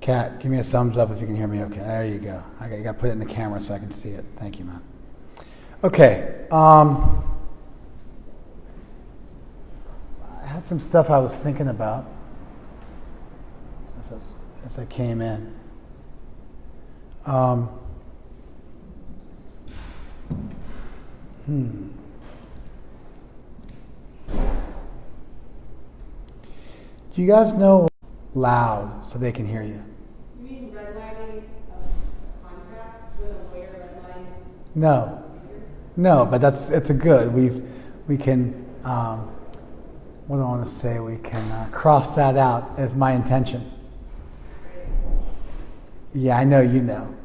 Kat, give me a thumbs up if you can hear me okay. There you go. I got to put it in the camera so I can see it. Thank you, man. Okay. I had some stuff I was thinking about as I came in. Do you guys know loud so they can hear you? You mean redlining contracts with a lawyer redlines? No, but it's a good. We can. What do I want to say? We can cross that out as my intention. Yeah, I know you know.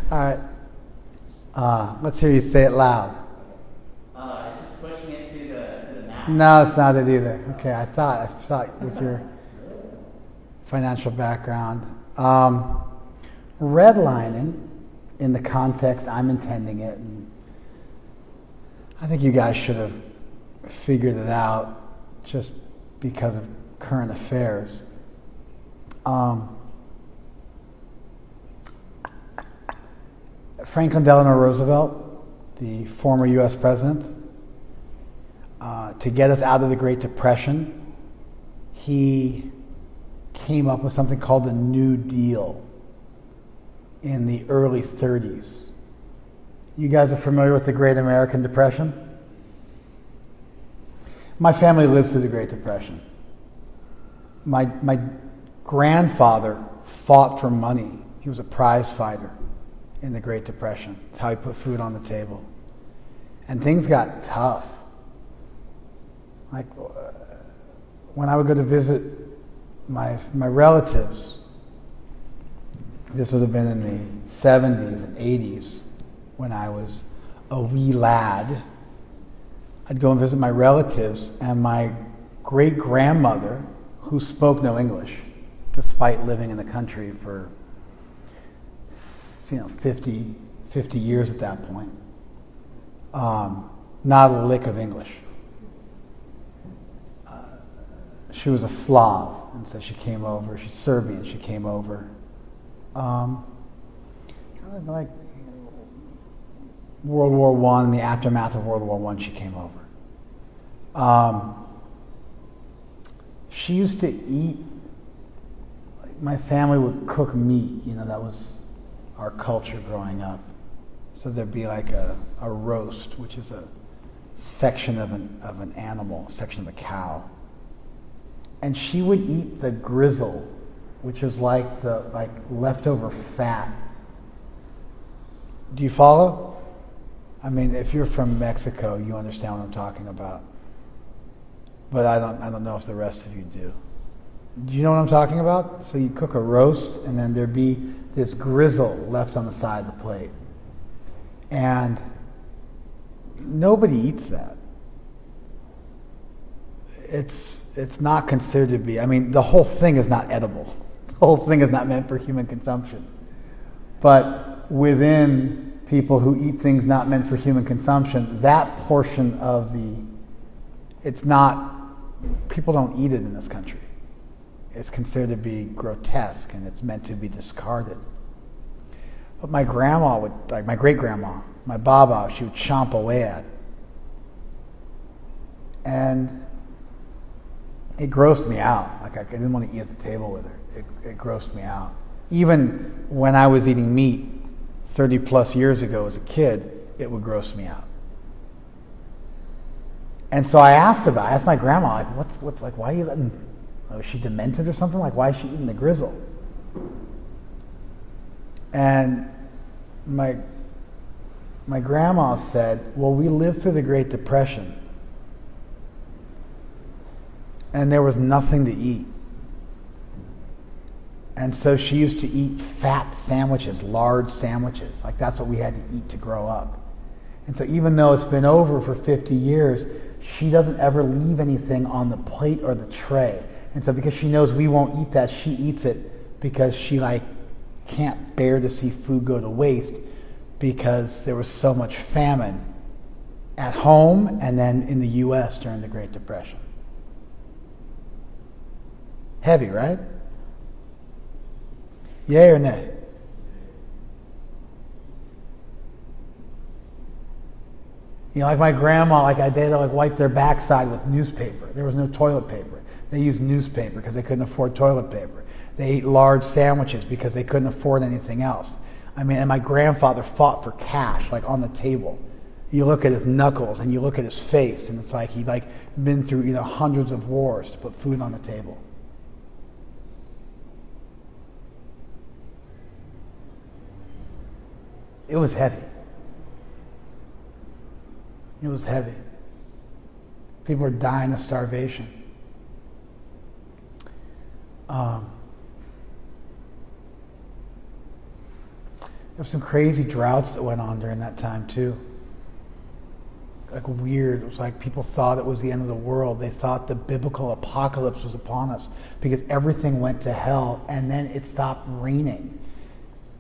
All right. Let's hear you say it loud. It's just pushing it to the map. No, it's not it either. Okay, I thought with your financial background. Redlining, in the context I'm intending it, and I think you guys should have figured it out just because of current affairs. Franklin Delano Roosevelt, the former U.S. president, to get us out of the Great Depression, he came up with something called the New Deal in the early 30s. You guys are familiar with the Great American Depression? My family lived through the Great Depression. My grandfather fought for money. He was a prize fighter in the Great Depression. That's how he put food on the table. And things got tough. Like when I would go to visit my relatives, this would have been in the 70s and 80s when I was a wee lad. I'd go and visit my relatives, and my great-grandmother, who spoke no English, despite living in the country for 50 years at that point, not a lick of English. She was a Slav, and so she came over. She's Serbian. She came over. Kind of like World War I, in the aftermath of World War I, she came over. She used to eat, like my family would cook meat, that was our culture growing up. So there'd be like a roast, which is a section of an animal, a section of a cow. And she would eat the grizzle, which is like leftover fat. Do you follow? I mean, if you're from Mexico, you understand what I'm talking about. But I don't know if the rest of you do. Do you know what I'm talking about? So you cook a roast, and then there'd be this grizzle left on the side of the plate. And nobody eats that. It's not considered to be, the whole thing is not edible. The whole thing is not meant for human consumption. But within people who eat things not meant for human consumption, that portion of people don't eat it in this country. It's considered to be grotesque, and it's meant to be discarded. But my grandma would, like my great-grandma, my baba, she would chomp away at it. And it grossed me out. Like I didn't want to eat at the table with her. It grossed me out. Even when I was eating meat 30 plus years ago as a kid, it would gross me out. And so I asked my grandma, like, what's why are you letting, was she demented or something? Like, why is she eating the grizzle? And my grandma said, well, we lived through the Great Depression, and there was nothing to eat. And so she used to eat fat sandwiches, large sandwiches. Like that's what we had to eat to grow up. And so even though it's been over for 50 years, she doesn't ever leave anything on the plate or the tray. And so because she knows we won't eat that, she eats it because she can't bear to see food go to waste because there was so much famine at home and then in the U.S. during the Great Depression. Heavy, right? Yay or nay? You know, like my grandma, like they like wipe their backside with newspaper. There was no toilet paper. They used newspaper because they couldn't afford toilet paper. They ate large sandwiches because they couldn't afford anything else. I mean, and my grandfather fought for cash, like on the table. You look at his knuckles and you look at his face, and it's like he'd like been through, you know, hundreds of wars to put food on the table. It was heavy. It was heavy. People were dying of starvation. There were some crazy droughts that went on during that time too. Like weird. It was like people thought it was the end of the world. They thought the biblical apocalypse was upon us because everything went to hell and then it stopped raining.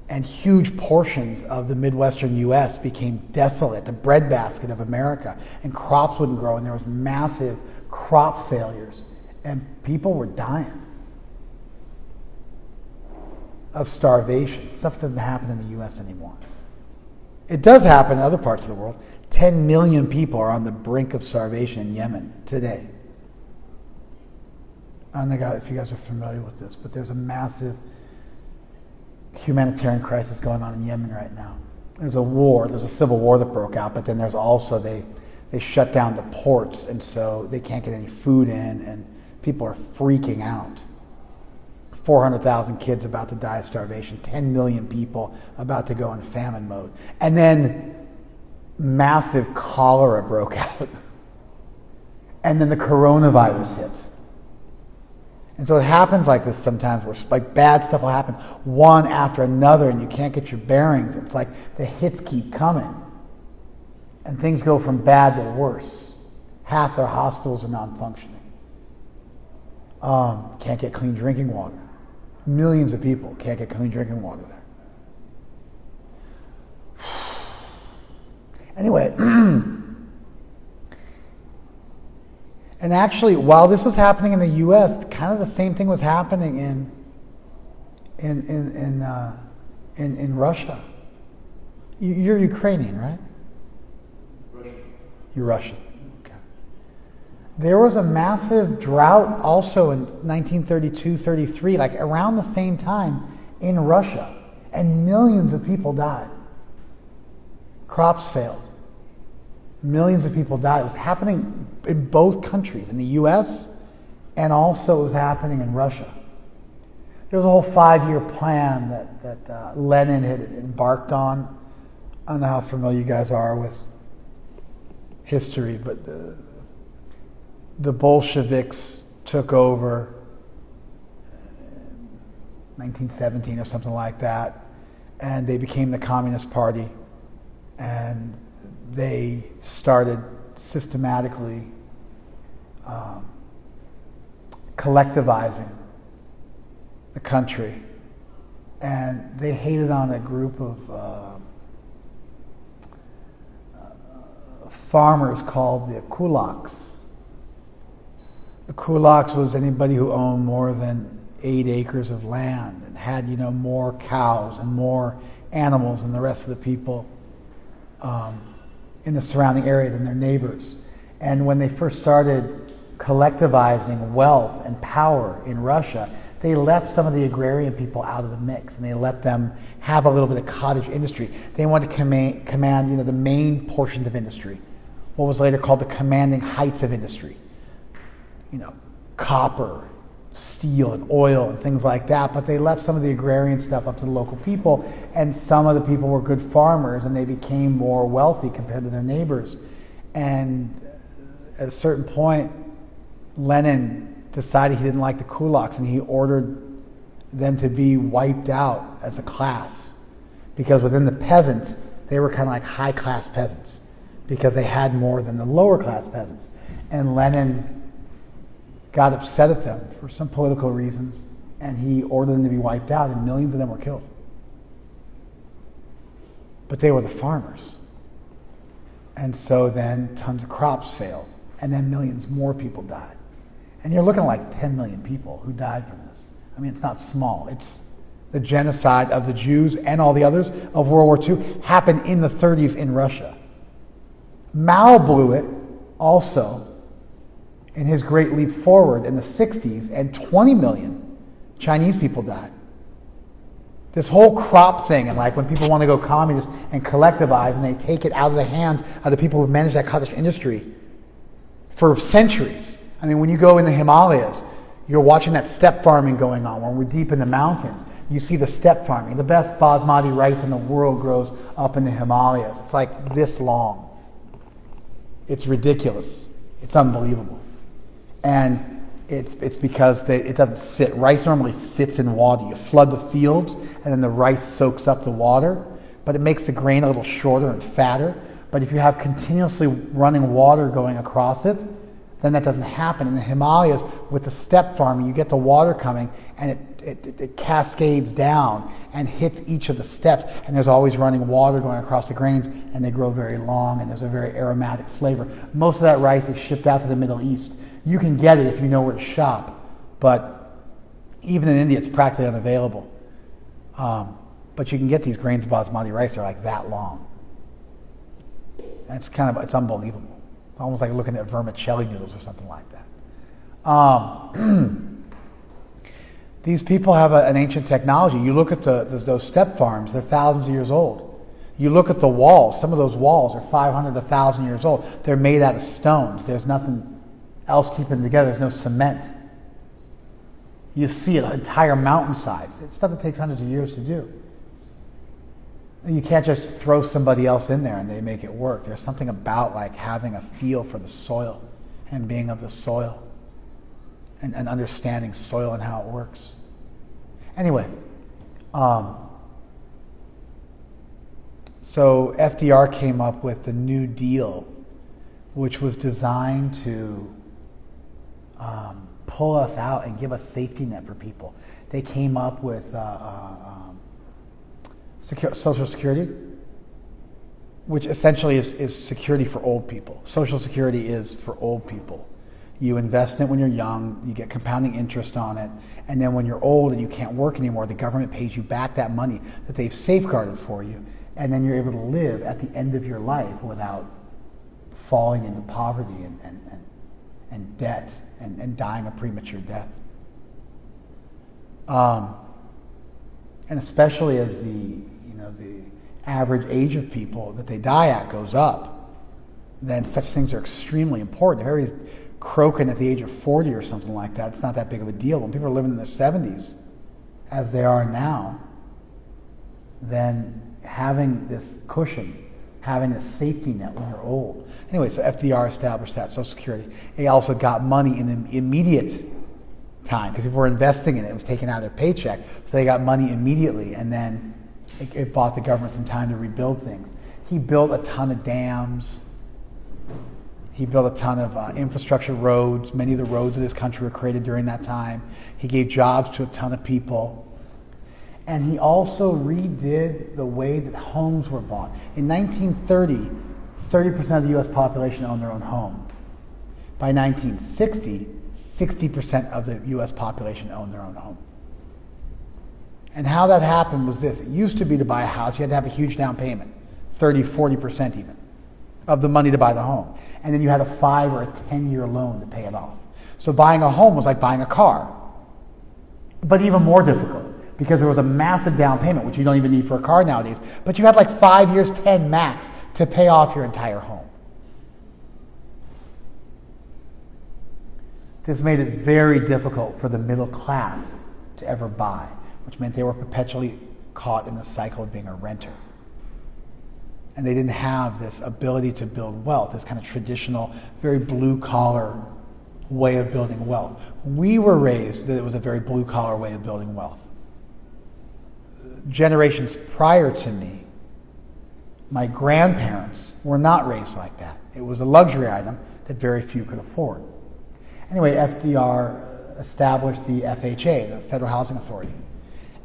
And huge portions of the Midwestern U.S. became desolate, the breadbasket of America, and crops wouldn't grow, and there was massive crop failures, and people were dying of starvation. Stuff doesn't happen in the U.S. anymore. It does happen in other parts of the world. 10 million people are on the brink of starvation in Yemen today. I don't know if you guys are familiar with this, but there's a massive humanitarian crisis going on in Yemen right now. There's a civil war that broke out, but then there's also, they shut down the ports, and so they can't get any food in, and people are freaking out. 400,000 kids about to die of starvation, 10 million people about to go in famine mode. And then massive cholera broke out. And then the coronavirus hits. And so it happens like this sometimes, where like bad stuff will happen one after another and you can't get your bearings. It's like the hits keep coming. And things go from bad to worse. Half their hospitals are non-functioning. Can't get clean drinking water. Millions of people can't get clean drinking water there. Anyway, and actually, while this was happening in the U.S., kind of the same thing was happening in Russia. You're Ukrainian, right? Russian. You're Russian. Okay. There was a massive drought also in 1932-33, like around the same time in Russia, and millions of people died. Crops failed. Millions of people died. It was happening in both countries, in the U.S. and also it was happening in Russia. There was a whole 5-year plan that Lenin had embarked on. I don't know how familiar you guys are with history, but the Bolsheviks took over in 1917 or something like that, and they became the Communist Party, and they started systematically collectivizing the country, and they hated on a group of farmers called the kulaks. The kulaks was anybody who owned more than 8 acres of land and had, more cows and more animals than the rest of the people in the surrounding area than their neighbors. And when they first started collectivizing wealth and power in Russia, they left some of the agrarian people out of the mix, and they let them have a little bit of cottage industry. They wanted to command the main portions of industry, what was later called the commanding heights of industry. Copper, steel, and oil, and things like that, but they left some of the agrarian stuff up to the local people, and some of the people were good farmers, and they became more wealthy compared to their neighbors. And at a certain point, Lenin decided he didn't like the kulaks, and he ordered them to be wiped out as a class, because within the peasants, they were kind of like high-class peasants, because they had more than the lower-class peasants. And Lenin got upset at them for some political reasons, and he ordered them to be wiped out, and millions of them were killed. But they were the farmers. And so then tons of crops failed, and then millions more people died. And you're looking at like 10 million people who died from this. I mean, it's not small. It's the genocide of the Jews and all the others of World War II, happened in the 30s in Russia. Mao blew it also in his Great Leap Forward in the 60s, and 20 million Chinese people died. This whole crop thing, and like when people want to go communist and collectivize, and they take it out of the hands of the people who've managed that cottage industry for centuries. I mean, when you go in the Himalayas, you're watching that steppe farming going on. When we're deep in the mountains, you see the steppe farming. The best basmati rice in the world grows up in the Himalayas. It's like this long. It's ridiculous. It's unbelievable. And it's because it doesn't sit. Rice normally sits in water. You flood the fields, and then the rice soaks up the water, but it makes the grain a little shorter and fatter. But if you have continuously running water going across it, then that doesn't happen. In the Himalayas, with the steppe farming, you get the water coming, and it cascades down and hits each of the steps, and there's always running water going across the grains, and they grow very long, and there's a very aromatic flavor. Most of that rice is shipped out to the Middle East. You can get it if you know where to shop, but even in India, it's practically unavailable. But you can get these grains of basmati rice, they're like that long. And it's unbelievable. It's almost like looking at vermicelli noodles or something like that. These people have an ancient technology. You look at those steppe farms, they're thousands of years old. You look at the walls, some of those walls are 500 to 1,000 years old. They're made out of stones. There's nothing else keeping them together. There's no cement. You see it, entire mountainsides. It's stuff that takes hundreds of years to do. You can't just throw somebody else in there and they make it work. There's something about like having a feel for the soil and being of the soil and understanding soil and how it works. Anyway, so FDR came up with the New Deal, which was designed to pull us out and give us safety net for people. They came up with Social Security, which essentially is security for old people. Social Security is for old people. You invest in it when you're young, you get compounding interest on it, and then when you're old and you can't work anymore, the government pays you back that money that they've safeguarded for you, and then you're able to live at the end of your life without falling into poverty and debt and dying a premature death. And especially as the average age of people that they die at goes up, then such things are extremely important. If everybody's croaking at the age of 40 or something like that, it's not that big of a deal. When people are living in their 70s, as they are now, then having this cushion, having this safety net when you're old. Anyway, so FDR established that, Social Security. They also got money in the immediate time, because people were investing in it. It was taken out of their paycheck, so they got money immediately, and then it bought the government some time to rebuild things. He built a ton of dams. He built a ton of infrastructure roads. Many of the roads of this country were created during that time. He gave jobs to a ton of people. And he also redid the way that homes were bought. In 1930, 30% of the U.S. population owned their own home. By 1960, 60% of the U.S. population owned their own home. And how that happened was this. It used to be to buy a house, you had to have a huge down payment, 30, 40% even, of the money to buy the home. And then you had a 5 or a 10-year loan to pay it off. So buying a home was like buying a car, but even more difficult because there was a massive down payment, which you don't even need for a car nowadays. But you had like 5 years, 10 max, to pay off your entire home. This made it very difficult for the middle class to ever buy, which meant they were perpetually caught in the cycle of being a renter. And they didn't have this ability to build wealth, this kind of traditional, very blue-collar way of building wealth. We were raised that it was a very blue-collar way of building wealth. Generations prior to me, my grandparents were not raised like that. It was a luxury item that very few could afford. Anyway, FDR established the FHA, the Federal Housing Authority,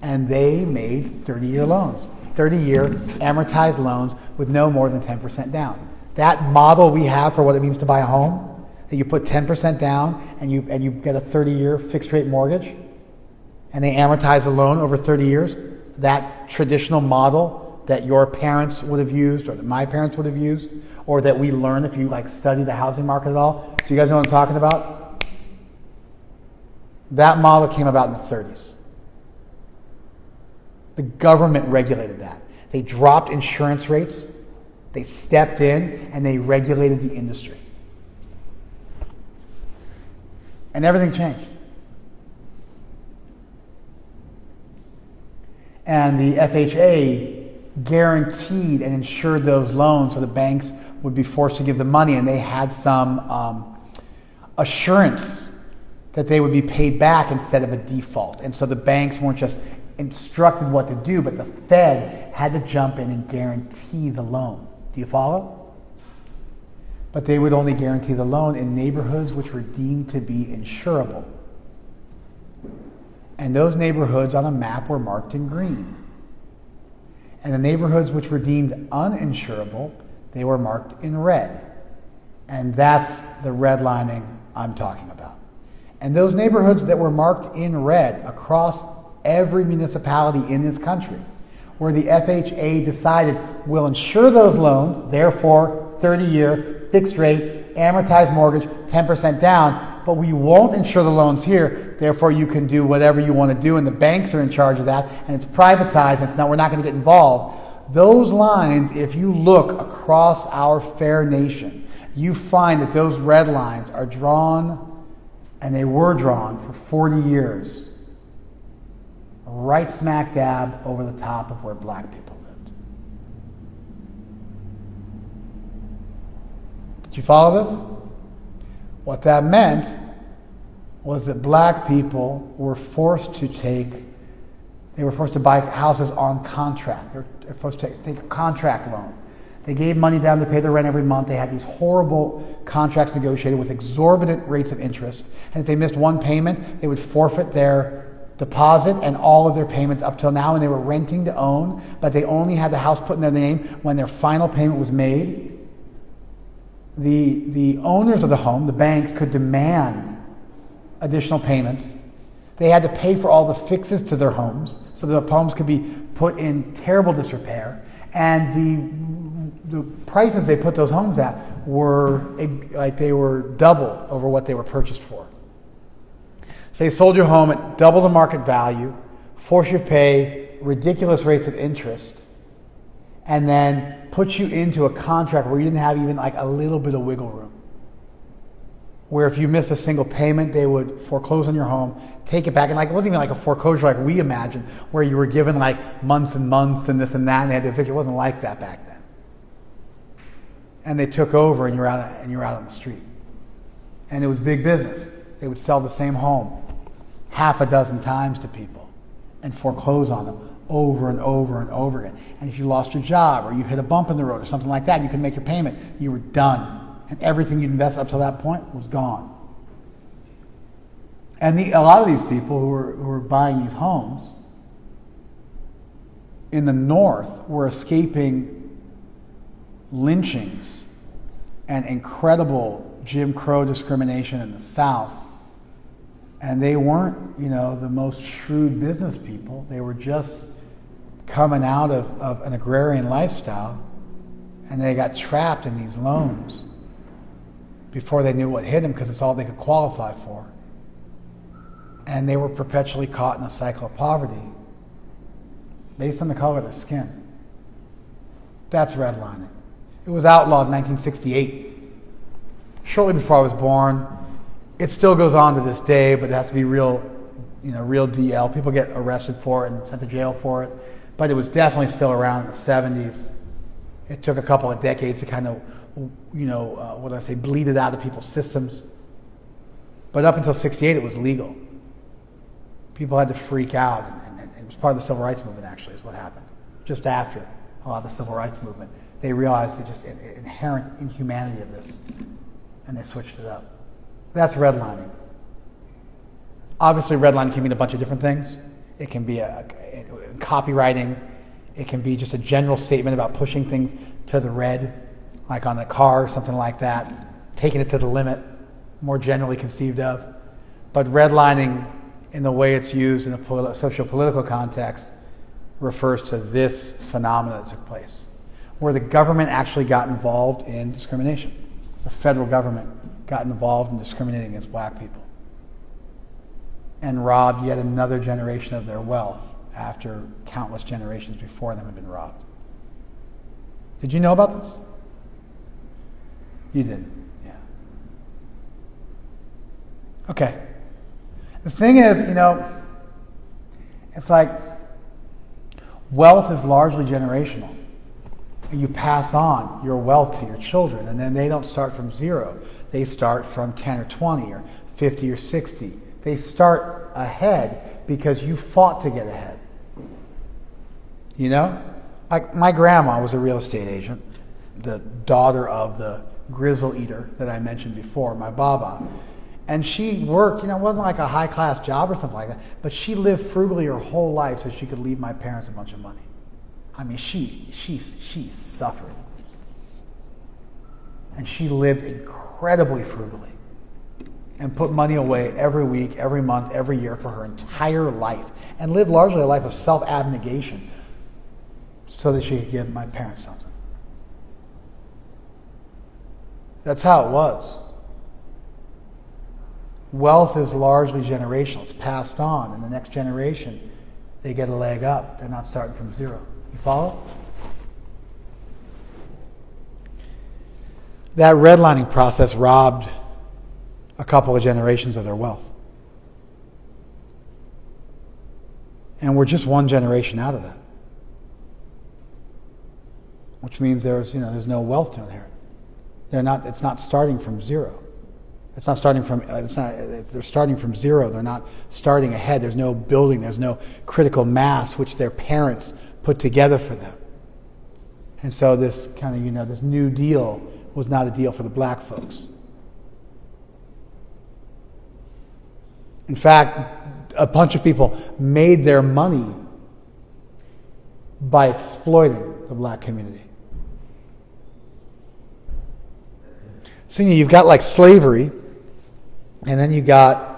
and they made 30-year loans, 30-year amortized loans with no more than 10% down. That model we have for what it means to buy a home, that you put 10% down and you get a 30-year fixed-rate mortgage, and they amortize the loan over 30 years, that traditional model that your parents would have used or that my parents would have used or that we learn if you study the housing market at all. Do you guys know what I'm talking about? That model came about in the 30s. The government regulated that. They dropped insurance rates, they stepped in, and they regulated the industry. And everything changed. And the FHA guaranteed and insured those loans so the banks would be forced to give the money, and they had some assurance that they would be paid back instead of a default. And so the banks weren't just instructed what to do, but the Fed had to jump in and guarantee the loan. Do you follow? But they would only guarantee the loan in neighborhoods which were deemed to be insurable. And those neighborhoods on a map were marked in green. And the neighborhoods which were deemed uninsurable, they were marked in red. And that's the redlining I'm talking about. And those neighborhoods that were marked in red across every municipality in this country, where the FHA decided we'll insure those loans, therefore 30-year, fixed rate, amortized mortgage, 10% down, but we won't insure the loans here, therefore you can do whatever you want to do, and the banks are in charge of that, and it's privatized, and we're not going to get involved. Those lines, if you look across our fair nation, you find that those red lines are drawn, and they were drawn for 40 years, right smack dab over the top of where black people lived. Did you follow this? What that meant was that black people were forced to buy houses on contract. They were forced to take a contract loan. They gave money down to pay their rent every month. They had these horrible contracts negotiated with exorbitant rates of interest. And if they missed one payment, they would forfeit their deposit and all of their payments up till now, and they were renting to own, but they only had the house put in their name when their final payment was made. The owners of the home, the banks, could demand additional payments. They had to pay for all the fixes to their homes so the homes could be put in terrible disrepair, and the prices they put those homes at were they were double over what they were purchased for. So they sold your home at double the market value, force you to pay ridiculous rates of interest, and then put you into a contract where you didn't have even a little bit of wiggle room. Where if you missed a single payment, they would foreclose on your home, take it back, and it wasn't even like a foreclosure like we imagine, where you were given months and months and this and that, and they had to evict you. It wasn't like that back then. And they took over, and you're out on the street. And it was big business. They would sell the same home half a dozen times to people and foreclose on them over and over and over again. And if you lost your job or you hit a bump in the road or something like that and you couldn't make your payment, you were done. And everything you'd invested up to that point was gone. And a lot of these people who were buying these homes in the North were escaping lynchings and incredible Jim Crow discrimination in the South. And they weren't, the most shrewd business people. They were just coming out of an agrarian lifestyle, and they got trapped in these loans before they knew what hit them, because it's all they could qualify for. And they were perpetually caught in a cycle of poverty based on the color of their skin. That's redlining. It was outlawed in 1968, shortly before I was born. It still goes on to this day, but it has to be real DL. People get arrested for it and sent to jail for it. But it was definitely still around in the 70s. It took a couple of decades to kind of, bleed it out of people's systems. But up until 68, it was legal. People had to freak out, and it was part of the civil rights movement, actually, is what happened. Just after a lot of the civil rights movement, they realized the just inherent inhumanity of this, and they switched it up. That's redlining. Obviously, redlining can mean a bunch of different things. It can be copywriting. It can be just a general statement about pushing things to the red, like on the car or something like that, taking it to the limit, more generally conceived of. But redlining in the way it's used in a socio-political context, refers to this phenomenon that took place, where the government actually got involved in discrimination. The federal government got involved in discriminating against black people and robbed yet another generation of their wealth after countless generations before them had been robbed. Did you know about this? You didn't, yeah. Okay. The thing is, it's like wealth is largely generational. You pass on your wealth to your children, and then they don't start from zero. They start from 10 or 20 or 50 or 60. They start ahead because you fought to get ahead. Like my grandma was a real estate agent, the daughter of the grizzle eater that I mentioned before, my Baba. And she worked, it wasn't like a high-class job or something like that, but she lived frugally her whole life so she could leave my parents a bunch of money. I mean, she suffered. And she lived incredibly frugally and put money away every week, every month, every year for her entire life, and lived largely a life of self-abnegation so that she could give my parents something. That's how it was. Wealth is largely generational. It's passed on, and the next generation, they get a leg up. They're not starting from zero. You follow? That redlining process robbed a couple of generations of their wealth. And we're just one generation out of that. Which means there's no wealth to inherit. It's not starting from zero. They're starting from zero. They're not starting ahead. There's no building. There's no critical mass which their parents put together for them. And so this kind of, this New Deal was not a deal for the black folks. In fact, a bunch of people made their money by exploiting the black community. So you've got like slavery, and then you've got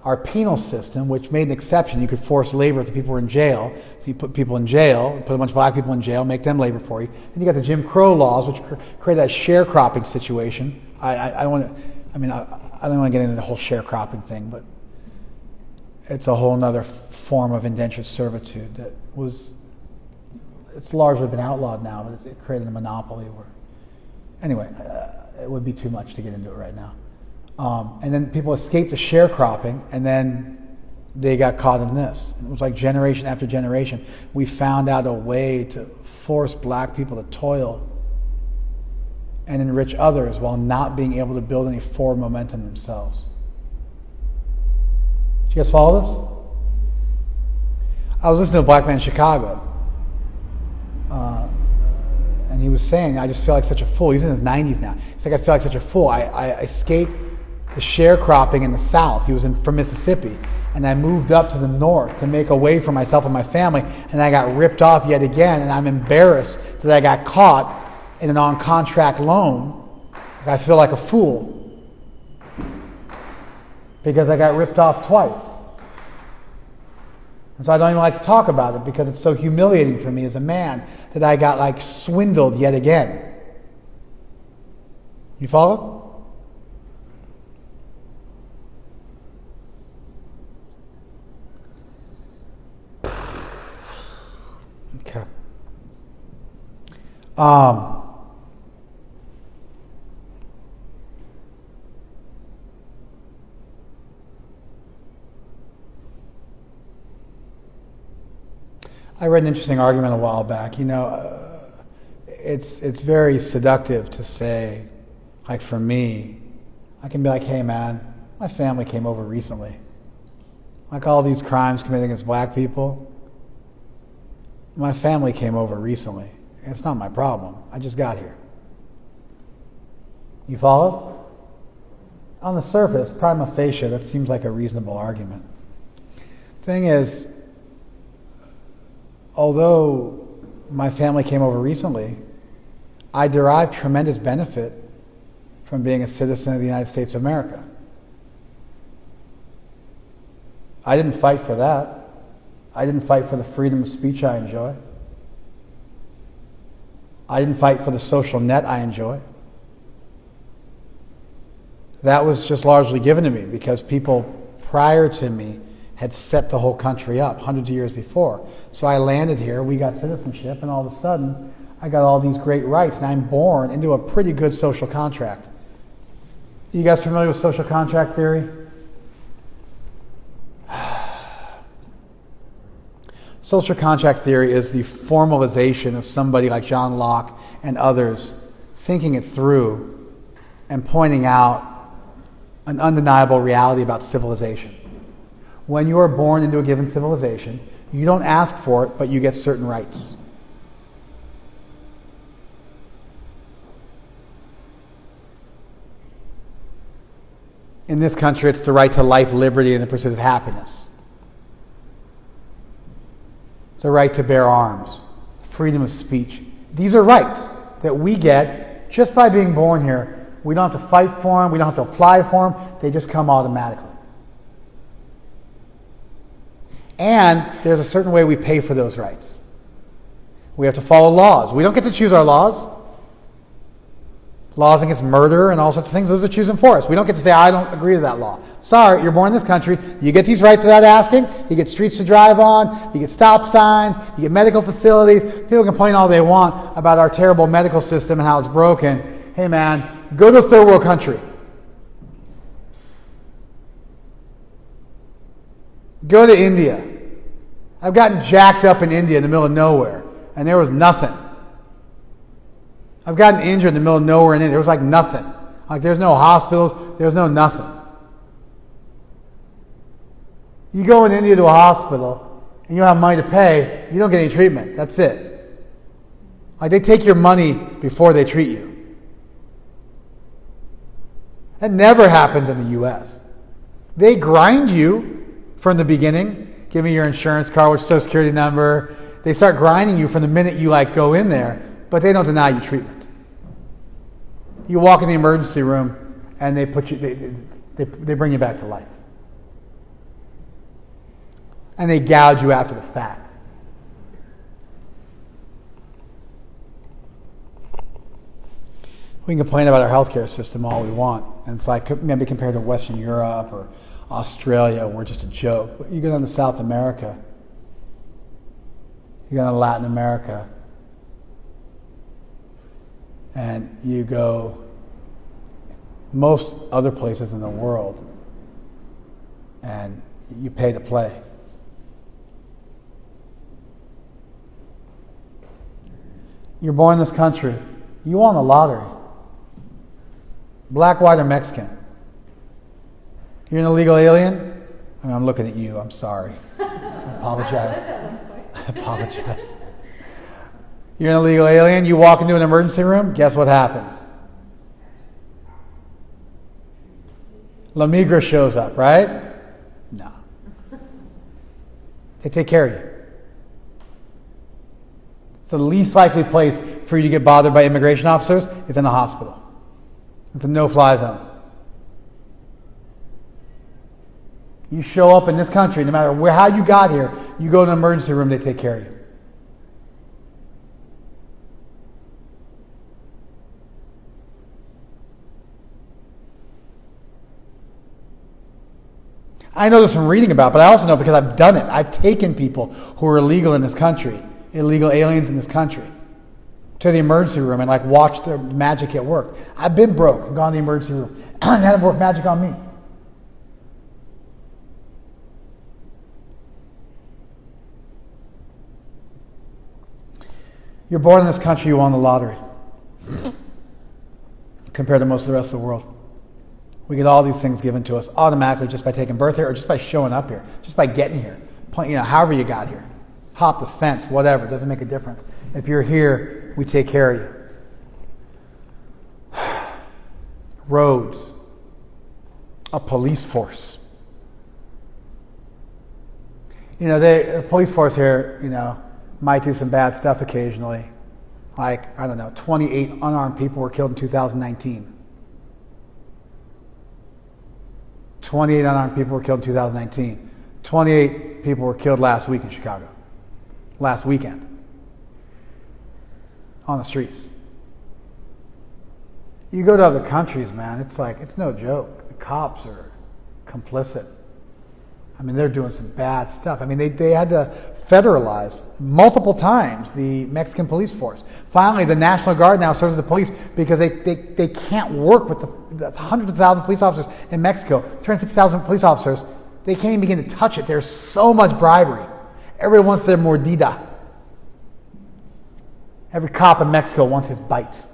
our penal system, which made an exception. You could force labor if the people were in jail. So you put people in jail, put a bunch of black people in jail, make them labor for you. Then you got the Jim Crow laws, which create that sharecropping situation. I don't want to get into the whole sharecropping thing, but it's a whole other form of indentured servitude it's largely been outlawed now, but it created a monopoly where. Anyway, it would be too much to get into it right now. And then people escaped the sharecropping, and then they got caught in this. And it was like generation after generation. We found out a way to force black people to toil and enrich others while not being able to build any forward momentum themselves. Did you guys follow this? I was listening to a black man in Chicago. And he was saying, I just feel like such a fool. He's in his 90s now. He's like, I feel like such a fool. I escaped the sharecropping in the South. He was from Mississippi. And I moved up to the North to make a way for myself and my family. And I got ripped off yet again. And I'm embarrassed that I got caught in an on-contract loan. I feel like a fool because I got ripped off twice. And so I don't even like to talk about it because it's so humiliating for me as a man that I got like swindled yet again. You follow? Okay. I read an interesting argument a while back. It's very seductive to say, like for me, I can be like, hey man, my family came over recently. Like all these crimes committed against black people, my family came over recently. It's not my problem. I just got here. You follow? On the surface, prima facie, that seems like a reasonable argument. Thing is, although my family came over recently, I derived tremendous benefit from being a citizen of the United States of America. I didn't fight for that. I didn't fight for the freedom of speech I enjoy. I didn't fight for the social net I enjoy. That was just largely given to me because people prior to me had set the whole country up hundreds of years before. So I landed here, we got citizenship, and all of a sudden I got all these great rights, and I'm born into a pretty good social contract. You guys familiar with social contract theory? Social contract theory is the formalization of somebody like John Locke and others thinking it through and pointing out an undeniable reality about civilization. When you are born into a given civilization, you don't ask for it, but you get certain rights. In this country, it's the right to life, liberty, and the pursuit of happiness. The right to bear arms, freedom of speech. These are rights that we get just by being born here. We don't have to fight for them. We don't have to apply for them. They just come automatically. And there's a certain way we pay for those rights. We have to follow laws. We don't get to choose our laws. Laws against murder and all sorts of things, those are chosen for us. We don't get to say, I don't agree to that law. Sorry, you're born in this country. You get these rights without asking. You get streets to drive on. You get stop signs. You get medical facilities. People complain all they want about our terrible medical system and how it's broken. Hey man, go to a third world country. Go to India. I've gotten jacked up in India in the middle of nowhere, and there was nothing. I've gotten injured in the middle of nowhere in India. There was like nothing. Like there's no hospitals. There's no nothing. You go in India to a hospital, and you don't have money to pay, you don't get any treatment. That's it. Like they take your money before they treat you. That never happens in the U.S. They grind you from the beginning. Give me your insurance card, which social security number. They start grinding you from the minute you go in there, but they don't deny you treatment. You walk in the emergency room and they put you, they bring you back to life. And they gouge you after the fact. We can complain about our healthcare system all we want, and it's like maybe compared to Western Europe or Australia, we're just a joke. But you go down to South America, you go down to Latin America, and you go most other places in the world, and you pay to play. You're born in this country, you won the lottery. Black, white, or Mexican. You're an illegal alien? I mean, I'm looking at you, I'm sorry. I apologize. I apologize. You're an illegal alien, you walk into an emergency room, guess what happens? La Migra shows up, right? No. They take care of you. So the least likely place for you to get bothered by immigration officers is in a hospital. It's a no-fly zone. You show up in this country, no matter how you got here, you go to an emergency room, they take care of you. I know there's some reading about, but I also know because I've done it. I've taken people who are illegal in this country, illegal aliens in this country, to the emergency room and watched their magic at work. I've been broke and gone to the emergency room and had them work magic on me. You're born in this country, you won the lottery. Compared to most of the rest of the world. We get all these things given to us automatically just by taking birth here or just by showing up here, just by getting here. However you got here. Hop the fence, whatever, it doesn't make a difference. If you're here, we take care of you. Roads. A police force. The police force here, might do some bad stuff occasionally. 28 unarmed people were killed in 2019. 28 unarmed people were killed in 2019. 28 people were killed last week in Chicago. Last weekend. On the streets. You go to other countries, man, it's like, it's no joke. The cops are complicit. I mean, they're doing some bad stuff. I mean, they had to federalize multiple times the Mexican police force. Finally, the National Guard now serves as the police because they can't work with the hundreds of thousands of police officers in Mexico, 350,000 police officers. They can't even begin to touch it. There's so much bribery. Everyone wants their mordida. Every cop in Mexico wants his bite.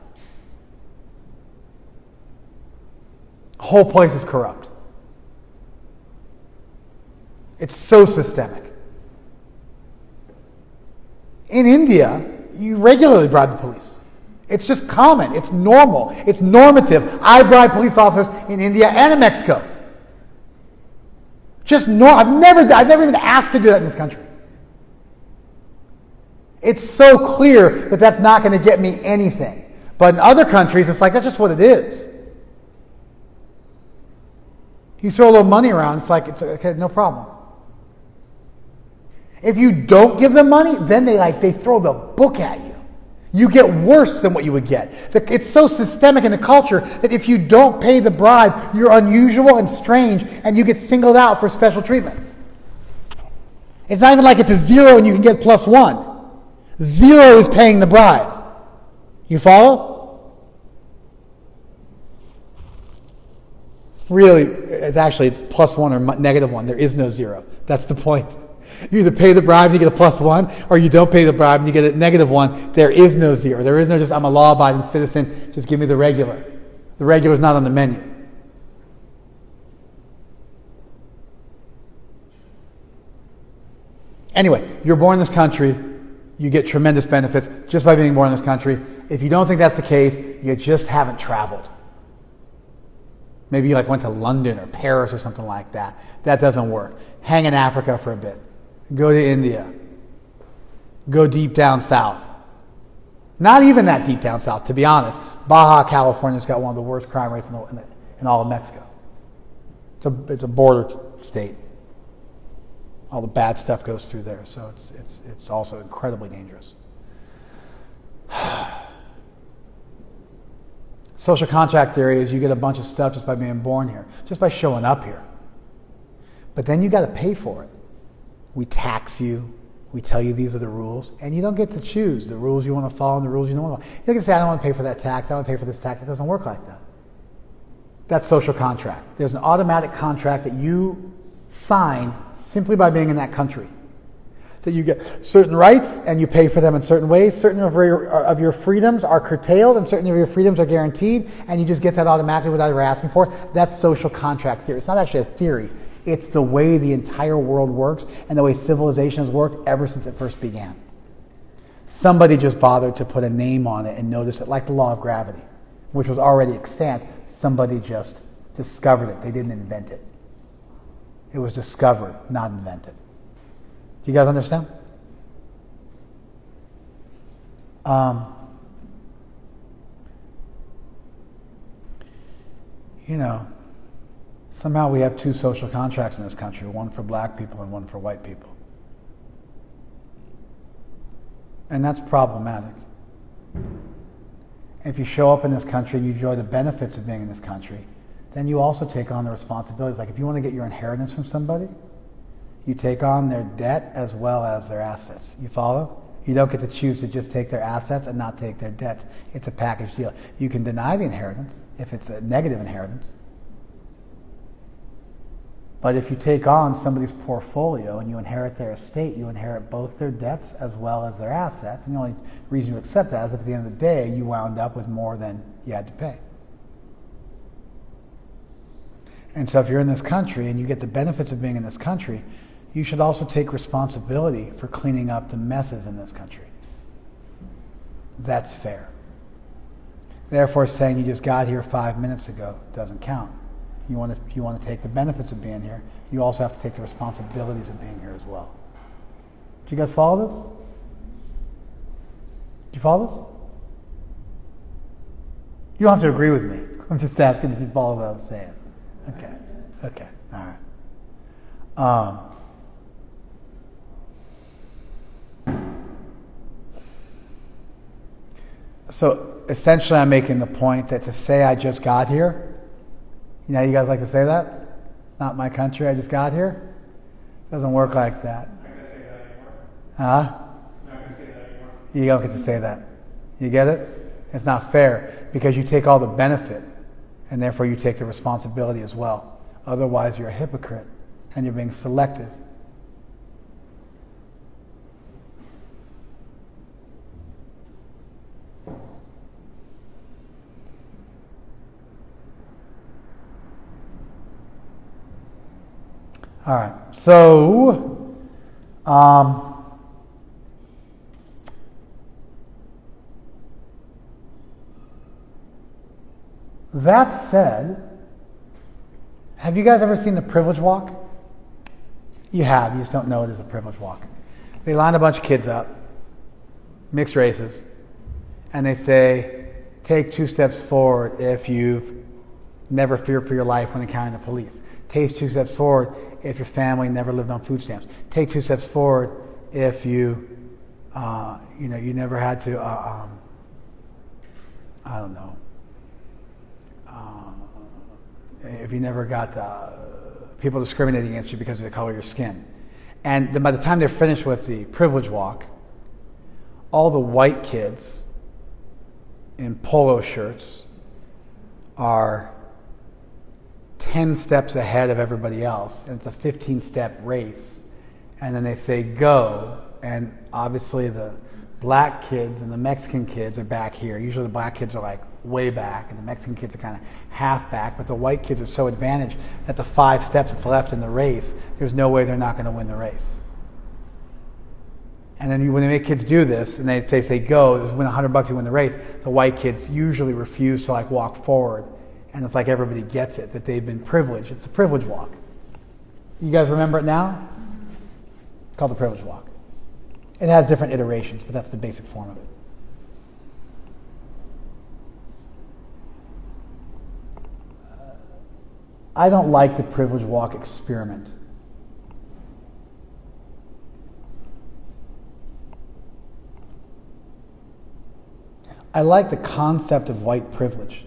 The whole place is corrupt. It's so systemic. In India, you regularly bribe the police. It's just common. It's normal. It's normative. I bribe police officers in India and in Mexico. I've never even asked to do that in this country. It's so clear that that's not going to get me anything. But in other countries, it's like, that's just what it is. You throw a little money around, it's like, it's okay, no problem. If you don't give them money, then they throw the book at you. You get worse than what you would get. It's so systemic in the culture that if you don't pay the bribe, you're unusual and strange, and you get singled out for special treatment. It's not even like it's a 0 and you can get +1. 0 is paying the bribe. You follow? Really, it's +1 or -1. There is no 0. That's the point. You either pay the bribe and you get a +1, or you don't pay the bribe and you get a -1. There is no 0. There is no just, I'm a law-abiding citizen, just give me the regular. The regular is not on the menu. Anyway, you're born in this country, you get tremendous benefits just by being born in this country. If you don't think that's the case, you just haven't traveled. Maybe you went to London or Paris or something like that. That doesn't work. Hang in Africa for a bit. Go to India. Go deep down south. Not even that deep down south, to be honest. Baja California's got one of the worst crime rates in all of Mexico. It's a border state. All the bad stuff goes through there, so it's also incredibly dangerous. Social contract theory is you get a bunch of stuff just by being born here, just by showing up here. But then you got to pay for it. We tax you. We tell you these are the rules, and you don't get to choose the rules you want to follow and the rules you don't want to follow. You can say, I don't want to pay for that tax. I don't want to pay for this tax. It doesn't work like that. That's social contract. There's an automatic contract that you sign simply by being in that country. That you get certain rights and you pay for them in certain ways. Certain of your freedoms are curtailed and certain of your freedoms are guaranteed, and you just get that automatically without ever asking for it. That's social contract theory. It's not actually a theory. It's the way the entire world works and the way civilization has worked ever since it first began. Somebody just bothered to put a name on it and notice it, like the law of gravity, which was already extant. Somebody just discovered it. They didn't invent it. It was discovered, not invented. You guys understand? Somehow we have two social contracts in this country, one for black people and one for white people. And that's problematic. If you show up in this country and you enjoy the benefits of being in this country, then you also take on the responsibilities. Like if you want to get your inheritance from somebody, you take on their debt as well as their assets. You follow? You don't get to choose to just take their assets and not take their debts. It's a package deal. You can deny the inheritance if it's a negative inheritance. But if you take on somebody's portfolio and you inherit their estate, you inherit both their debts as well as their assets. And the only reason you accept that is if at the end of the day you wound up with more than you had to pay. And so if you're in this country and you get the benefits of being in this country, you should also take responsibility for cleaning up the messes in this country. That's fair. Therefore, saying you just got here 5 minutes ago doesn't count. You want to take the benefits of being here. You also have to take the responsibilities of being here as well. Do you guys follow this? Do you follow this? You don't have to agree with me. I'm just asking if you follow what I'm saying. Okay. All right. So essentially I'm making the point that to say I just got here, you know how you guys like to say that? Not my country, I just got here? Doesn't work like that. I'm not going to say that anymore. Huh? I'm not going to say that anymore. You don't get to say that. You get it? It's not fair because you take all the benefit and therefore you take the responsibility as well. Otherwise you're a hypocrite and you're being selective. All right, so that said, have you guys ever seen the privilege walk? You have, you just don't know it as a privilege walk. They line a bunch of kids up, mixed races, and they say, take 2 steps forward if you've never feared for your life when encountering the police. Take 2 steps forward if your family never lived on food stamps. Take 2 steps forward if you never had to, if you never got people discriminating against you because of the color of your skin. And then by the time they're finished with the privilege walk, all the white kids in polo shirts are 10 steps ahead of everybody else, and it's a 15-step race. And then they say go, and obviously the black kids and the Mexican kids are back here. Usually the black kids are like way back, and the Mexican kids are kind of half back, but the white kids are so advantaged that the 5 steps that's left in the race, there's no way they're not going to win the race. And then when they make kids do this, and they say go, win $100, you win the race, the white kids usually refuse to like walk forward. And it's like everybody gets it, that they've been privileged. It's a privilege walk. You guys remember it now? It's called the privilege walk. It has different iterations, but that's the basic form of it. I don't like the privilege walk experiment. I like the concept of white privilege.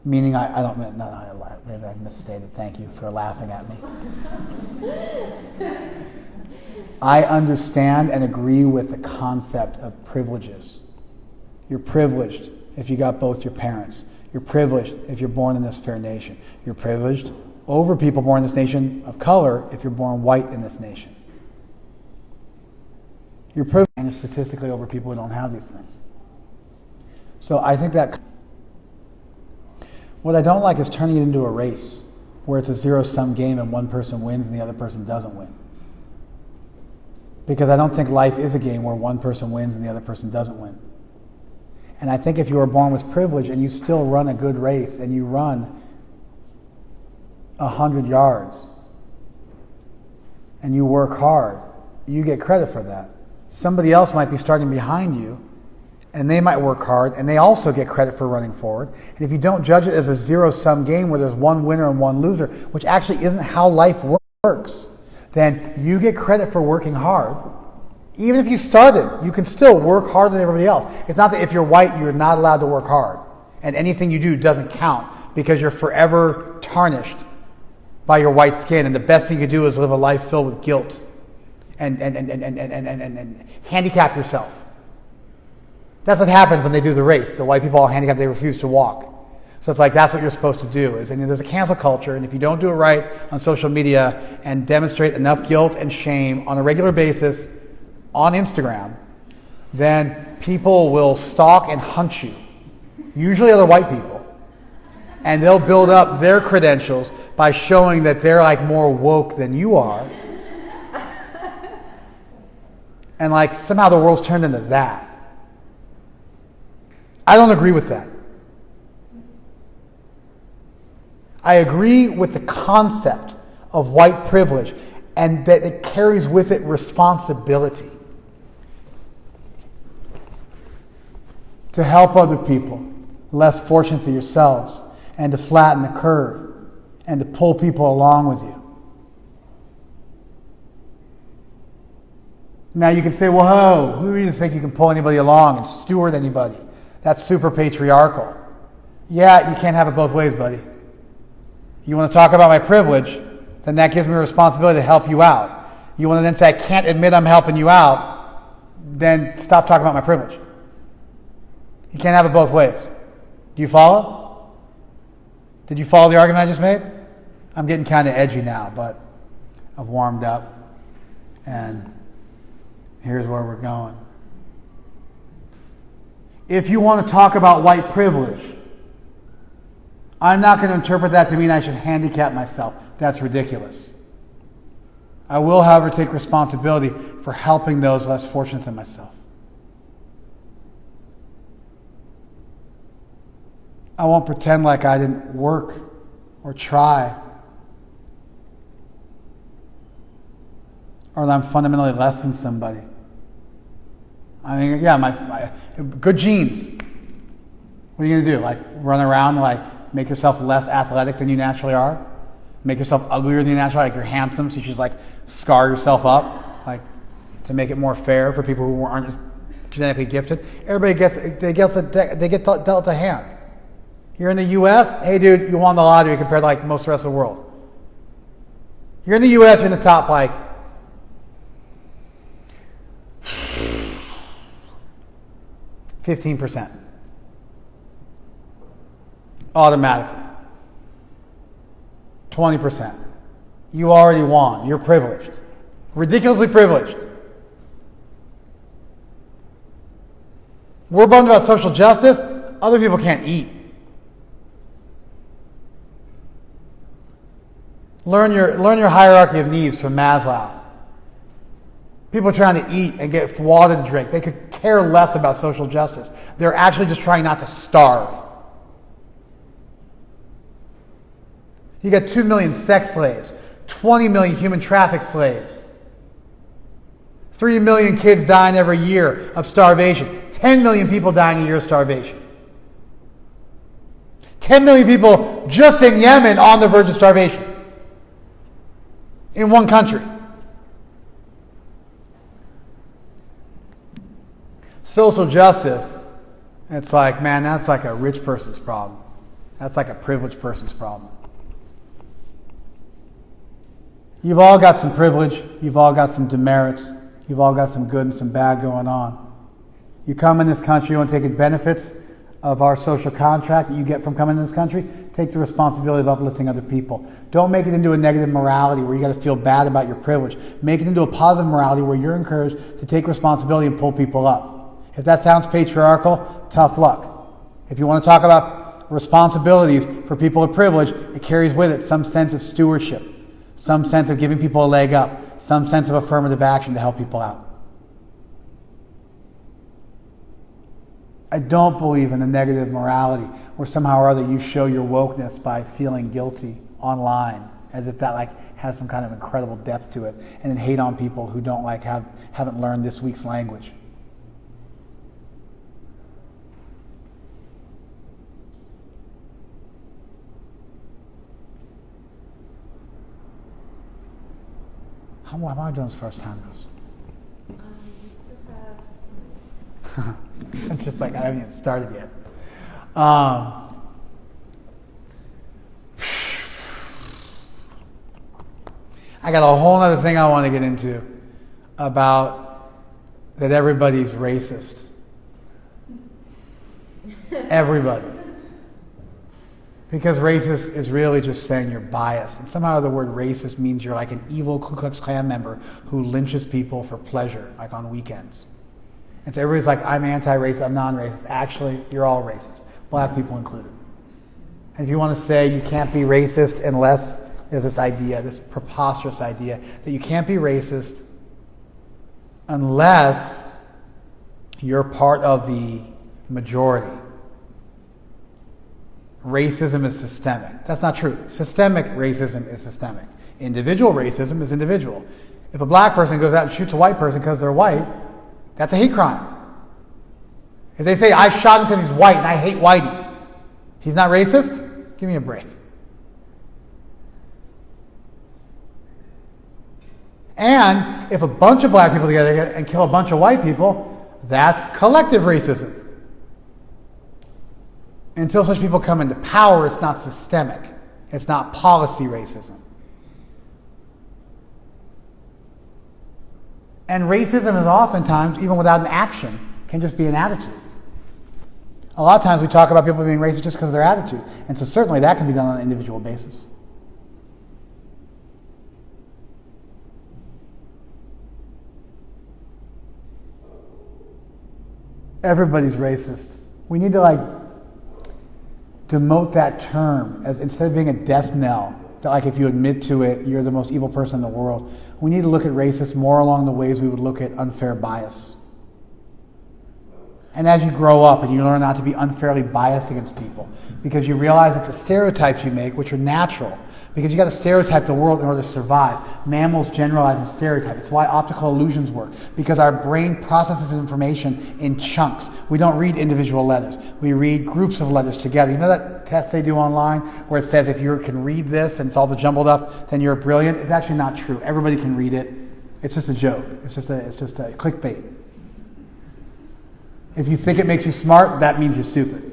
Meaning, maybe I misstated. Thank you for laughing at me. I understand and agree with the concept of privileges. You're privileged if you got both your parents. You're privileged if you're born in this fair nation. You're privileged over people born in this nation of color if you're born white in this nation. You're privileged statistically over people who don't have these things. So I think that what I don't like is turning it into a race where it's a zero-sum game and one person wins and the other person doesn't win. Because I don't think life is a game where one person wins and the other person doesn't win. And I think if you are born with privilege and you still run a good race and you run 100 yards and you work hard, you get credit for that. Somebody else might be starting behind you and they might work hard, and they also get credit for running forward. And if you don't judge it as a zero-sum game where there's one winner and one loser, which actually isn't how life works, then you get credit for working hard. Even if you started, you can still work harder than everybody else. It's not that if you're white, you're not allowed to work hard, and anything you do doesn't count because you're forever tarnished by your white skin, and the best thing you do is live a life filled with guilt and handicap yourself. That's what happens when they do the race. The white people all handicapped, they refuse to walk. So it's like that's what you're supposed to do. And there's a cancel culture, and if you don't do it right on social media and demonstrate enough guilt and shame on a regular basis on Instagram, then people will stalk and hunt you. Usually other white people. And they'll build up their credentials by showing that they're like more woke than you are. And like somehow the world's turned into that. I don't agree with that. I agree with the concept of white privilege and that it carries with it responsibility to help other people less fortunate than yourselves and to flatten the curve and to pull people along with you. Now you can say, whoa, who do you think you can pull anybody along and steward anybody? That's super patriarchal. Yeah, you can't have it both ways, buddy. You want to talk about my privilege, then that gives me a responsibility to help you out. You want to then say, I can't admit I'm helping you out, then stop talking about my privilege. You can't have it both ways. Do you follow? Did you follow the argument I just made? I'm getting kind of edgy now, but I've warmed up, and here's where we're going. If you want to talk about white privilege, I'm not going to interpret that to mean I should handicap myself. That's ridiculous. I will, however, take responsibility for helping those less fortunate than myself. I won't pretend like I didn't work or try, or that I'm fundamentally less than somebody. I mean, yeah, my good genes. What are you going to do? Like run around, like make yourself less athletic than you naturally are? Make yourself uglier than you naturally are? Like you're handsome, so you should like scar yourself up, like to make it more fair for people who aren't genetically gifted. Everybody get dealt a hand. You're in the U.S., hey dude, you won the lottery compared to like most of the rest of the world. You're in the U.S., you're in the top like 15%. Automatically. 20%. You already won. You're privileged. Ridiculously privileged. We're bummed about social justice. Other people can't eat. Learn your hierarchy of needs from Maslow. People are trying to eat and get water to drink. They could care less about social justice. They're actually just trying not to starve. You got 2 million sex slaves, 20 million human traffic slaves, 3 million kids dying every year of starvation, 10 million people dying a year of starvation. 10 million people just in Yemen on the verge of starvation. In one country. Social justice, it's like, man, that's like a rich person's problem. That's like a privileged person's problem. You've all got some privilege. You've all got some demerits. You've all got some good and some bad going on. You come in this country, you want to take benefits of our social contract that you get from coming to this country, take the responsibility of uplifting other people. Don't make it into a negative morality where you got to feel bad about your privilege. Make it into a positive morality where you're encouraged to take responsibility and pull people up. If that sounds patriarchal, tough luck. If you want to talk about responsibilities for people of privilege, it carries with it some sense of stewardship, some sense of giving people a leg up, some sense of affirmative action to help people out. I don't believe in a negative morality where somehow or other you show your wokeness by feeling guilty online, as if that like has some kind of incredible depth to it, and then hate on people who don't like haven't learned this week's language. How am I doing as far as time goes? You still have some minutes. It's just like I haven't even started yet. I got a whole other thing I want to get into about that everybody's racist. Everybody. Because racist is really just saying you're biased. And somehow the word racist means you're like an evil Ku Klux Klan member who lynches people for pleasure, like on weekends. And so everybody's like, I'm anti-racist, I'm non-racist. Actually, you're all racist, black people included. And if you want to say you can't be racist unless there's this idea, this preposterous idea, that you can't be racist unless you're part of the majority. Racism is systemic. That's not true. Systemic racism is systemic. Individual racism is individual. If a black person goes out and shoots a white person because they're white, that's a hate crime. If they say, I shot him because he's white and I hate whitey, he's not racist? Give me a break. And if a bunch of black people together and kill a bunch of white people, that's collective racism. Until such people come into power, it's not systemic. It's not policy racism. And racism is oftentimes, even without an action, can just be an attitude. A lot of times we talk about people being racist just because of their attitude. And so certainly that can be done on an individual basis. Everybody's racist. We need to demote that term as, instead of being a death knell, that if you admit to it, you're the most evil person in the world. We need to look at racists more along the ways we would look at unfair bias. And as you grow up and you learn not to be unfairly biased against people, because you realize that the stereotypes you make, which are natural, because you got to stereotype the world in order to survive. Mammals generalize and stereotype. It's why optical illusions work, because our brain processes information in chunks. We don't read individual letters. We read groups of letters together. You know that test they do online where it says if you can read this and it's all jumbled up, then you're brilliant? It's actually not true. Everybody can read it. It's just a joke. It's just a clickbait. If you think it makes you smart, that means you're stupid.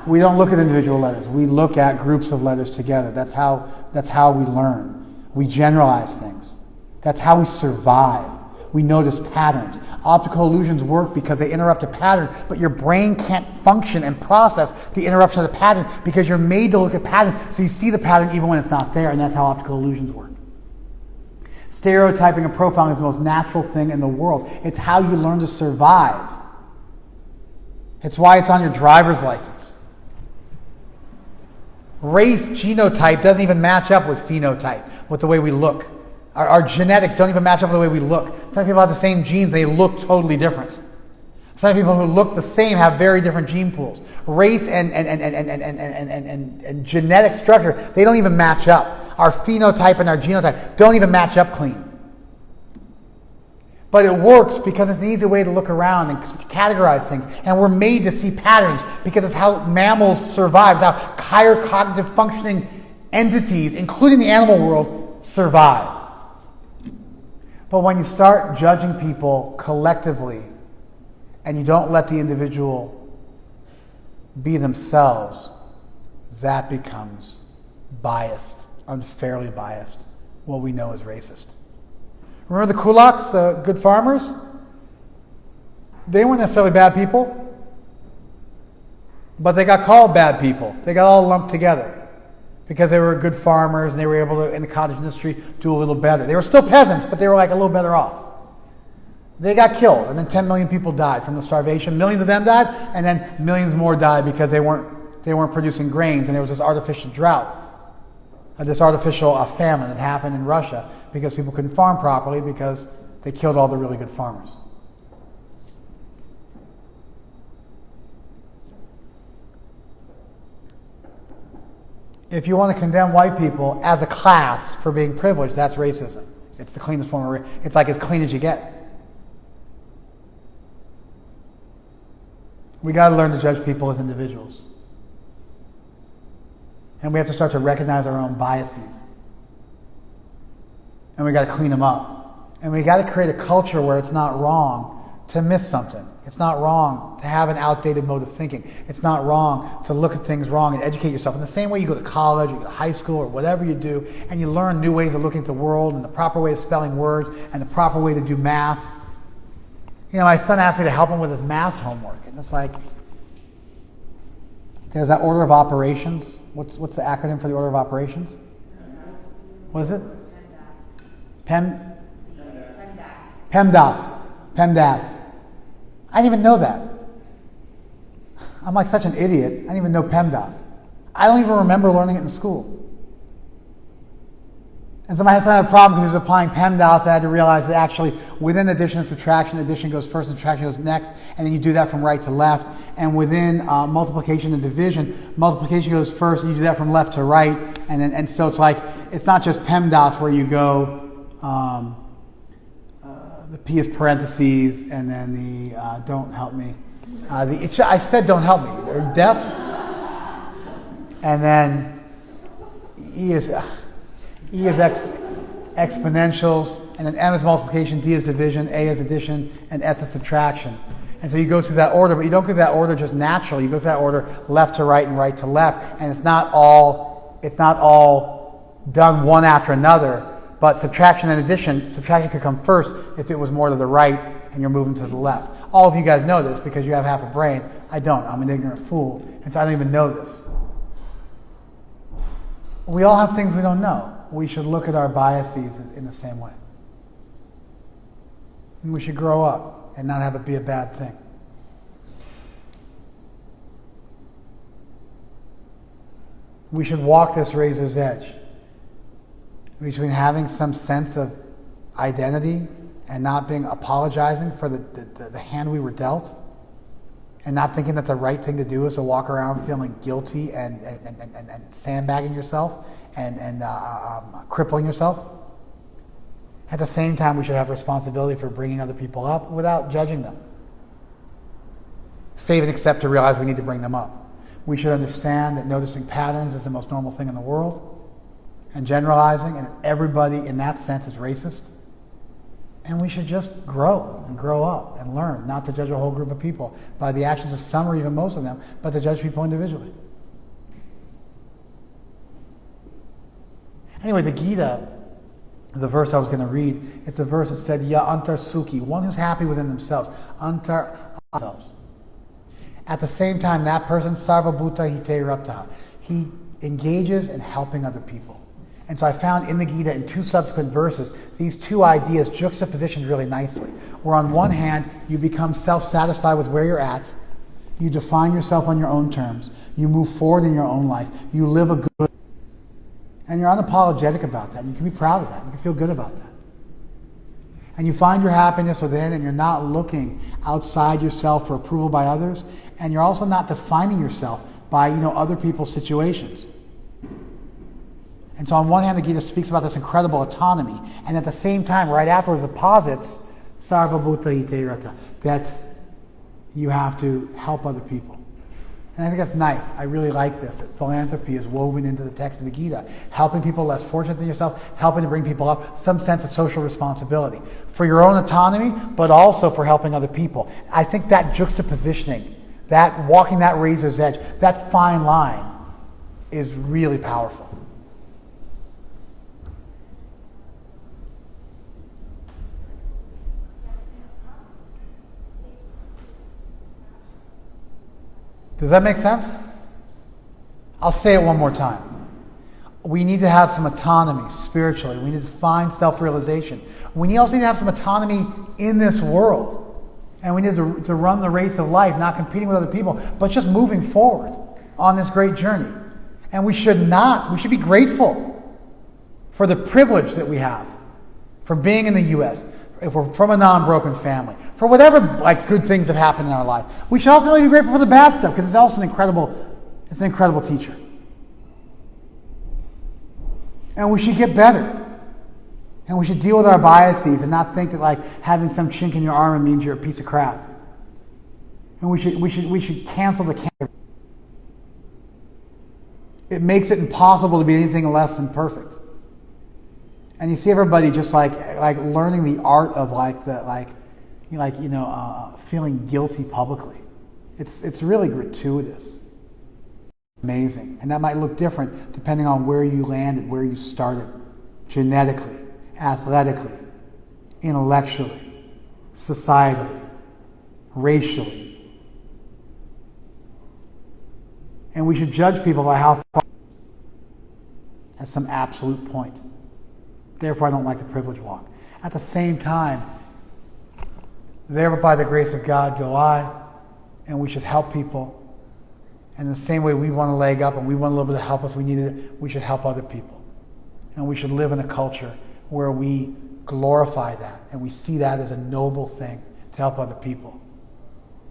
We don't look at individual letters. We look at groups of letters together. That's how we learn. We generalize things. That's how we survive. We notice patterns. Optical illusions work because they interrupt a pattern, but your brain can't function and process the interruption of the pattern because you're made to look at patterns, so you see the pattern even when it's not there, and that's how optical illusions work. Stereotyping and profiling is the most natural thing in the world. It's how you learn to survive. It's why it's on your driver's license. Race genotype doesn't even match up with phenotype, with the way we look. Our genetics don't even match up with the way we look. Some people have the same genes, they look totally different. Some people who look the same have very different gene pools. Race and genetic structure, they don't even match up. Our phenotype and our genotype don't even match up clean. But it works because it's an easy way to look around and categorize things. And we're made to see patterns because it's how mammals survive, it's how higher cognitive functioning entities, including the animal world, survive. But when you start judging people collectively and you don't let the individual be themselves, that becomes biased, unfairly biased, what we know as racist. Remember the kulaks, the good farmers? They weren't necessarily bad people, but they got called bad people. They got all lumped together because they were good farmers and they were able to, in the cottage industry, do a little better. They were still peasants, but they were a little better off. They got killed, and then 10 million people died from the starvation. Millions of them died, and then millions more died because they weren't producing grains, and there was this artificial drought. This artificial famine that happened in Russia because people couldn't farm properly because they killed all the really good farmers. If you want to condemn white people as a class for being privileged, that's racism. It's the cleanest form of racism. It's like as clean as you get. We got to learn to judge people as individuals. And we have to start to recognize our own biases. And we got to clean them up. And we got to create a culture where it's not wrong to miss something. It's not wrong to have an outdated mode of thinking. It's not wrong to look at things wrong and educate yourself. In the same way you go to college, you go to high school, or whatever you do, and you learn new ways of looking at the world and the proper way of spelling words and the proper way to do math. You know, my son asked me to help him with his math homework. And it's like, there's that order of operations. What's the acronym for the order of operations? What is it? PEMDAS. I didn't even know that. I'm like such an idiot. I didn't even know PEMDAS. I don't even remember learning it in school. And so my son had a problem because he was applying PEMDAS. I had to realize that actually within addition and subtraction, addition goes first and subtraction goes next, and then you do that from right to left. And within multiplication and division, multiplication goes first, and you do that from left to right. And so it's like, it's not just PEMDAS where you go, the P is parentheses, and then the don't help me. I said don't help me. They're deaf. And then E is exponentials, and then M is multiplication, D is division, A is addition, and S is subtraction. And so you go through that order, but you don't go through that order just naturally. You go through that order left to right and right to left, and it's not all done one after another, but subtraction and addition, subtraction could come first if it was more to the right and you're moving to the left. All of you guys know this because you have half a brain. I don't. I'm an ignorant fool, and so I don't even know this. We all have things we don't know. We should look at our biases in the same way. And we should grow up and not have it be a bad thing. We should walk this razor's edge between having some sense of identity and not being apologizing for the hand we were dealt, and not thinking that the right thing to do is to walk around feeling guilty and sandbagging yourself and crippling yourself. At the same time, we should have responsibility for bringing other people up without judging them. Save and accept to realize we need to bring them up. We should understand that noticing patterns is the most normal thing in the world, and generalizing, and everybody in that sense is racist. And we should just grow and grow up and learn not to judge a whole group of people by the actions of some or even most of them, but to judge people individually. Anyway, the Gita, the verse I was going to read, it's a verse that said, Ya antar sukhi, one who's happy within themselves, antar themselves. At the same time, that person, sarva bhuta hite rata, he engages in helping other people. And so I found in the Gita, in two subsequent verses, these two ideas juxtapositioned really nicely. Where on one hand, you become self-satisfied with where you're at, you define yourself on your own terms, you move forward in your own life, you live a good, and you're unapologetic about that, and you can be proud of that, you can feel good about that. And you find your happiness within, and you're not looking outside yourself for approval by others, and you're also not defining yourself by other people's situations. And so on one hand, the Gita speaks about this incredible autonomy, and at the same time, right afterwards, it posits sarva bhuta hite rata, that you have to help other people. And I think that's nice. I really like this, that philanthropy is woven into the text of the Gita, helping people less fortunate than yourself, helping to bring people up, some sense of social responsibility for your own autonomy, but also for helping other people. I think that juxtapositioning, that walking that razor's edge, that fine line is really powerful. Does that make sense? I'll say it one more time. We need to have some autonomy spiritually. We need to find self-realization. We also need to have some autonomy in this world. And we need to run the race of life, not competing with other people, but just moving forward on this great journey. And we should be grateful for the privilege that we have from being in the U.S., if we're from a non-broken family, for whatever good things have happened in our life. We should also be grateful for the bad stuff, because it's also an incredible teacher. And we should get better. And we should deal with our biases and not think that having some chink in your armor means you're a piece of crap. And we should cancel the cancer. It makes it impossible to be anything less than perfect. And you see everybody just learning the art of feeling guilty publicly. It's really gratuitous, amazing, and that might look different depending on where you landed, where you started, genetically, athletically, intellectually, societally, racially, and we should judge people by how far at some absolute point. Therefore, I don't like the privilege walk. At the same time, there by the grace of God go I, and we should help people. And in the same way we want a leg up and we want a little bit of help if we needed it, we should help other people. And we should live in a culture where we glorify that and we see that as a noble thing to help other people.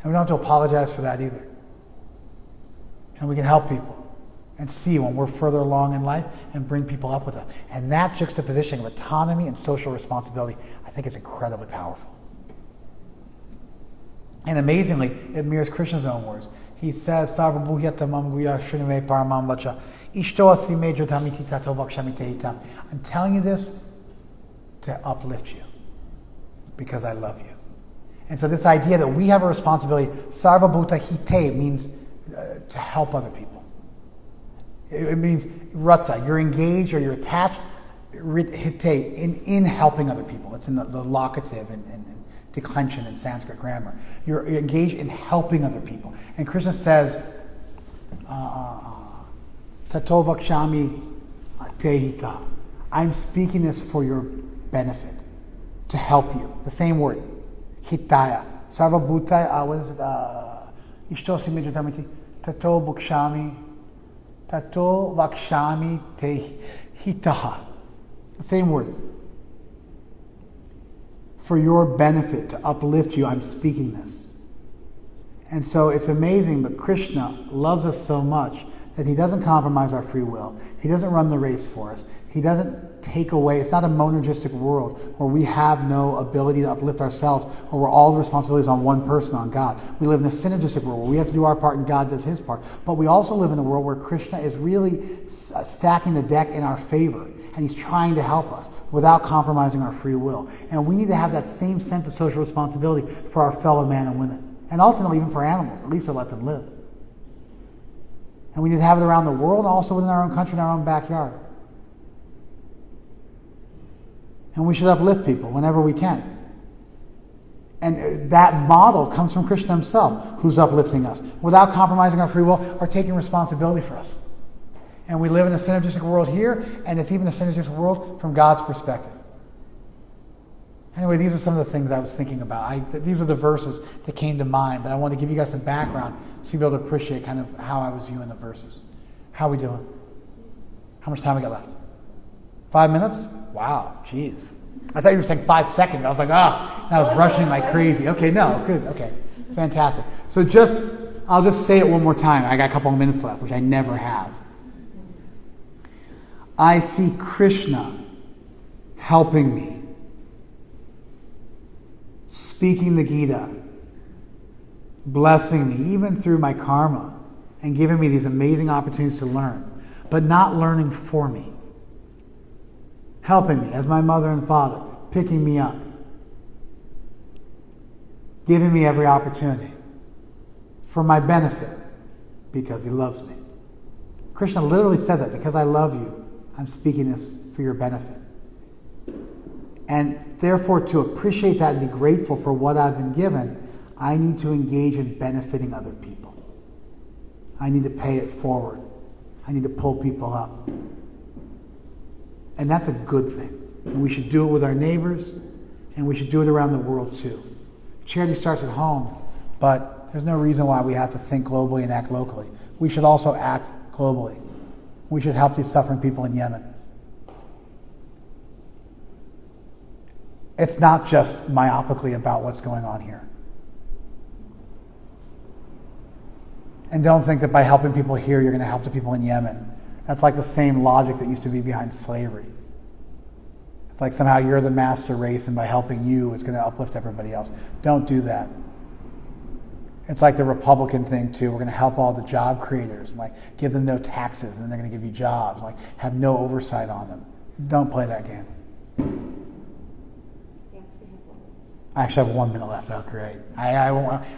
And we don't have to apologize for that either. And we can help people and see when we're further along in life and bring people up with us. And that juxtaposition of autonomy and social responsibility, I think is incredibly powerful. And amazingly, it mirrors Krishna's own words. He says, I'm telling you this to uplift you because I love you. And so this idea that we have a responsibility, sarvabhuta hite, means to help other people. It means rata, you're engaged or you're attached, hite, in helping other people. It's in the locative and declension in Sanskrit grammar. You're engaged in helping other people. And Krishna says, tato vakshami tehita. I'm speaking this for your benefit, to help you. The same word, hitaya. Sarvabhuta, what is it? Ishtosi mijatamiti. Tato vakshami tehitaha. The same word. For your benefit, to uplift you, I'm speaking this. And so it's amazing, but Krishna loves us so much that he doesn't compromise our free will. He doesn't run the race for us. He doesn't take away. It's not a monergistic world where we have no ability to uplift ourselves, or where all the responsibility is on one person, on God. We live in a synergistic world where we have to do our part and God does his part. But we also live in a world where Krishna is really stacking the deck in our favor, and he's trying to help us without compromising our free will. And we need to have that same sense of social responsibility for our fellow men and women, and ultimately even for animals, at least to let them live. And we need to have it around the world, and also within our own country, in our own backyard. And we should uplift people whenever we can. And that model comes from Krishna himself, who's uplifting us without compromising our free will or taking responsibility for us. And we live in a synergistic world here, and it's even a synergistic world from God's perspective. Anyway, these are some of the things I was thinking about. These are the verses that came to mind, but I want to give you guys some background so you'll be able to appreciate kind of how I was viewing the verses. How are we doing? How much time we got left? 5 minutes? Wow, jeez. I thought you were saying 5 seconds. I was like, I was rushing like crazy. Okay, no, good, okay. Fantastic. So I'll just say it one more time. I got a couple of minutes left, which I never have. I see Krishna helping me, speaking the Gita, blessing me, even through my karma, and giving me these amazing opportunities to learn, but not learning for me. Helping me as my mother and father, picking me up, giving me every opportunity for my benefit because he loves me. Krishna literally says that, because I love you, I'm speaking this for your benefit. And therefore, to appreciate that and be grateful for what I've been given, I need to engage in benefiting other people. I need to pay it forward. I need to pull people up. And that's a good thing. And we should do it with our neighbors, and we should do it around the world too. Charity starts at home, but there's no reason why we have to think globally and act locally. We should also act globally. We should help these suffering people in Yemen. It's not just myopically about what's going on here. And don't think that by helping people here, you're going to help the people in Yemen. That's like the same logic that used to be behind slavery. It's like somehow you're the master race, and by helping you, it's going to uplift everybody else. Don't do that. It's like the Republican thing too. We're going to help all the job creators, and like give them no taxes, and then they're going to give you jobs, like have no oversight on them. Don't play that game. I actually have 1 minute left. Oh, great. I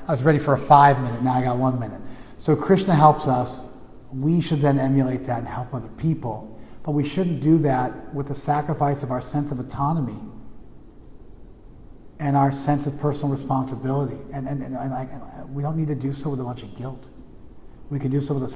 was ready for a 5 minute. Now I got 1 minute. So Krishna helps us. We should then emulate that and help other people. But we shouldn't do that with the sacrifice of our sense of autonomy and our sense of personal responsibility. And we don't need to do so with a bunch of guilt. We can do so with a